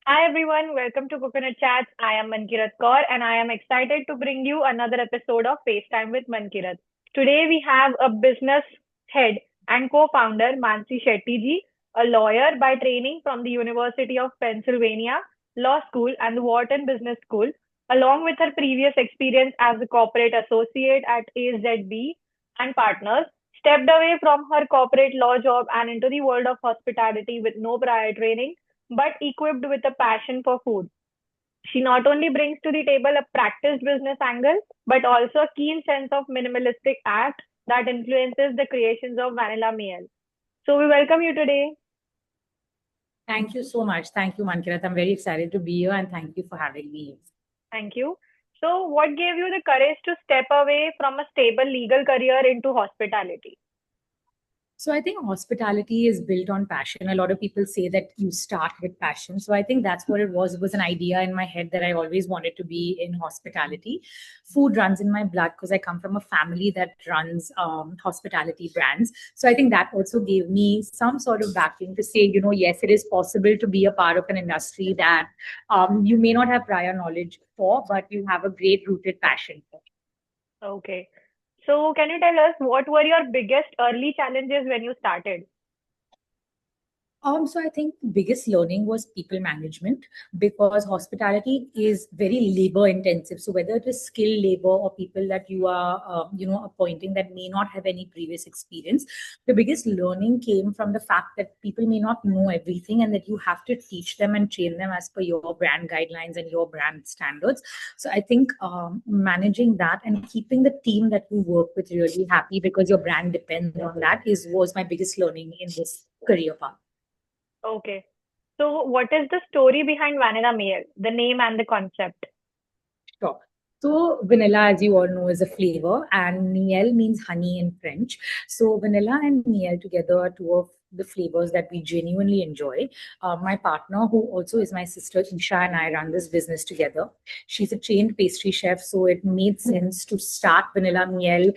Hi everyone, welcome to Coconut Chats. I am Mankirat Kaur and I am excited to bring you another episode of FaceTime with Mankirat. Today we have a business head and co-founder Mansi Shetty ji, a lawyer by training from the University of Pennsylvania Law School and the Wharton Business School, along with her previous experience as a corporate associate at AZB and Partners, stepped away from her corporate law job and into the world of hospitality with no prior training but equipped with a passion for food. She not only brings to the table a practiced business angle, but also a keen sense of minimalistic art that influences the creations of Vanilla Miel. So we welcome you today. Thank you so much. Thank you, Mankirat. I'm very excited to be here and thank you for having me. Thank you. So, what gave you the courage to step away from a stable legal career into hospitality? So I think hospitality is built on passion. A lot of people say that you start with passion. So I think that's what it was. It was an idea in my head that I always wanted to be in hospitality. Food runs in my blood because I come from a family that runs hospitality brands. So I think that also gave me some sort of backing to say, yes, it is possible to be a part of an industry that you may not have prior knowledge for, but you have a great rooted passion for. Okay. So, can you tell us what were your biggest early challenges when you started? So I think the biggest learning was people management because hospitality is very labor intensive. So whether it is skilled labor or people that you are, appointing that may not have any previous experience, the biggest learning came from the fact that people may not know everything and that you have to teach them and train them as per your brand guidelines and your brand standards. So I think managing that and keeping the team that you work with really happy because your brand depends on that is was my biggest learning in this career path. Okay. So, what is the story behind Vanilla Miel, the name and the concept? Sure. So vanilla, as you all know, is a flavor, and miel means honey in French. So vanilla and miel together are two of the flavors that we genuinely enjoy. My partner, who also is my sister Isha, and I run this business together. She's a trained pastry chef, so it made sense to start vanilla miel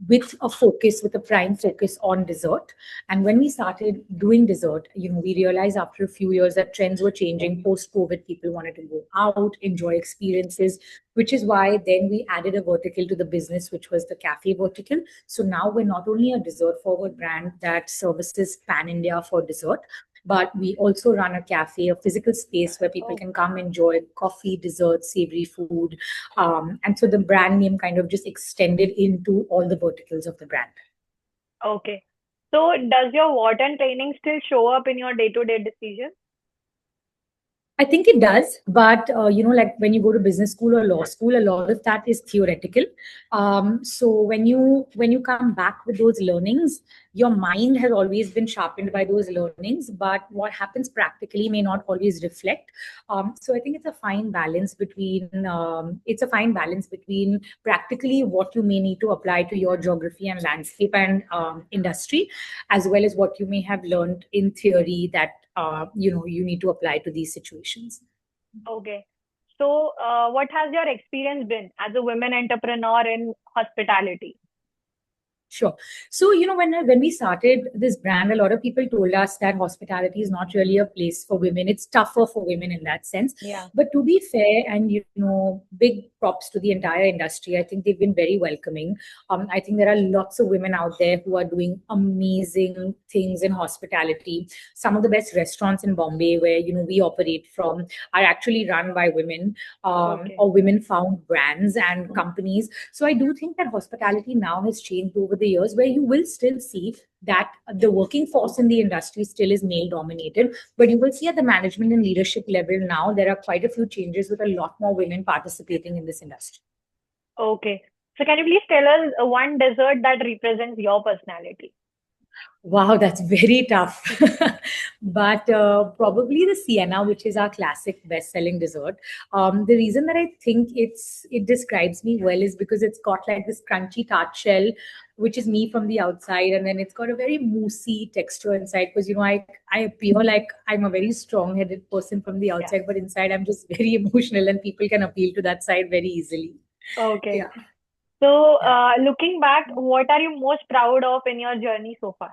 with a focus, with a prime focus on dessert. And when we started doing dessert, we realized after a few years that trends were changing. Post COVID, people wanted to go out, enjoy experiences, which is why then we added a vertical to the business, which was the cafe vertical. So now we're not only a dessert forward brand that services pan India for dessert, but we also run a cafe, a physical space where people Oh, can come enjoy coffee, dessert, savory food. And so the brand name kind of just extended into all the verticals of the brand. okay. So, does your Wharton training still show up in your day-to-day decisions? I think it does, but like when you go to business school or law school, a lot of that is theoretical. So when you come back with those learnings, your mind has always been sharpened by those learnings. But what happens practically may not always reflect. So I think it's a fine balance between practically what you may need to apply to your geography and landscape and industry, as well as what you may have learned in theory that you need to apply to these situations. Okay. So, what has your experience been as a women entrepreneur in hospitality? Sure. So, when we started this brand, a lot of people told us that hospitality is not really a place for women. It's tougher for women in that sense. Yeah. But to be fair, and big props to the entire industry. I think they've been very welcoming. I think there are lots of women out there who are doing amazing things in hospitality. Some of the best restaurants in Bombay, where we operate from, are actually run by women Okay. or women-found brands and companies. So I do think that hospitality now has changed over the years, where you will still see that the working force in the industry still is male dominated, but you will see at the management and leadership level now there are quite a few changes with a lot more women participating in this industry. Okay. So, can you please tell us one dessert that represents your personality? Wow, that's very tough. But probably the Sienna, which is our classic best-selling dessert. The reason that I think it describes me well is because it's got like this crunchy tart shell, which is me from the outside, and then it's got a very moussey texture inside. Because I appear like I'm a very strong-headed person from the Yeah. outside, but inside I'm just very emotional, and people can appeal to that side very easily. Okay. Yeah. So, looking back, what are you most proud of in your journey so far?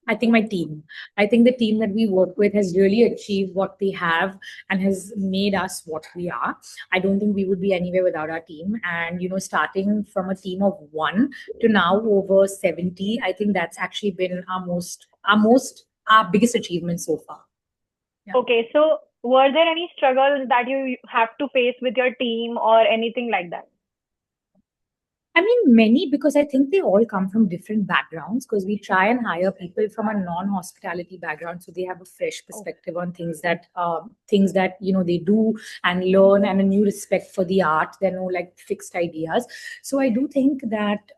I think my team. I think the team that we work with has really achieved what they have and has made us what we are. I don't think we would be anywhere without our team. And, starting from a team of one to now over 70, I think that's actually been our biggest achievement so far. Yeah. Okay, so were there any struggles that you have to face with your team or anything like that? I mean, many, because I think they all come from different backgrounds, because we try and hire people from a non-hospitality background, so they have a fresh Oh, perspective on things that they do and learn, and a new respect for the art. There are no like fixed ideas. So I do think that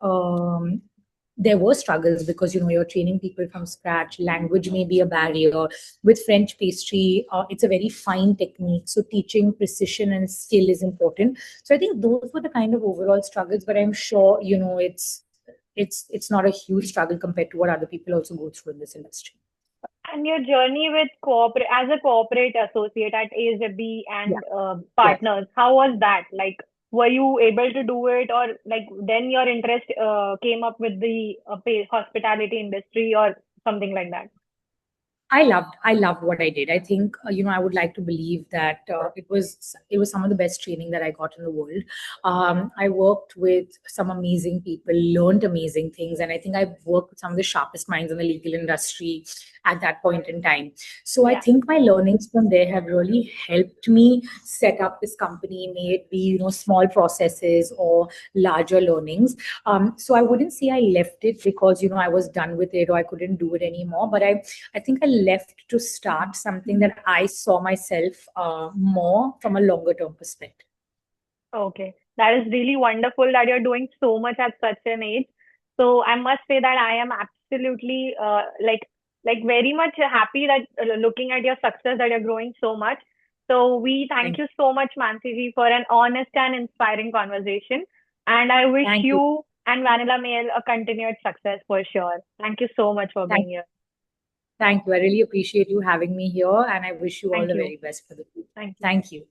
there were struggles, because you're training people from scratch. Language may be a barrier. With French pastry, it's a very fine technique, so teaching precision and skill is important. So I think those were the kind of overall struggles, but I'm sure it's not a huge struggle compared to what other people also go through in this industry. and your journey with corporate as a corporate associate at ASB Yeah. and Yes. partners, how was that? Like, were you able to do it, or like then your interest came up with the hospitality industry or something like that? I loved what I did. I think I would like to believe that it was some of the best training that I got in the world. I worked with some amazing people, learned amazing things, and I think I've worked with some of the sharpest minds in the legal industry at that point in time. So I Yeah. think my learnings from there have really helped me set up this company, may it be small processes or larger learnings. So I wouldn't say I left it because I was done with it or I couldn't do it anymore, but I think I left to start something that I saw myself more from a longer term perspective. Okay. That is really wonderful that you're doing so much at such an age. So I must say that I am absolutely like very much happy that looking at your success that you're growing so much. So we thank Thank, you so much, Mansi ji, for an honest and inspiring conversation. And I wish thank you. you and Vanilla Mail a continued success for sure. Thank you so much for Thank, being here. thank you. I really appreciate you having me here, and I wish you all Thank the you. very best for the future. Thank you. Thank you.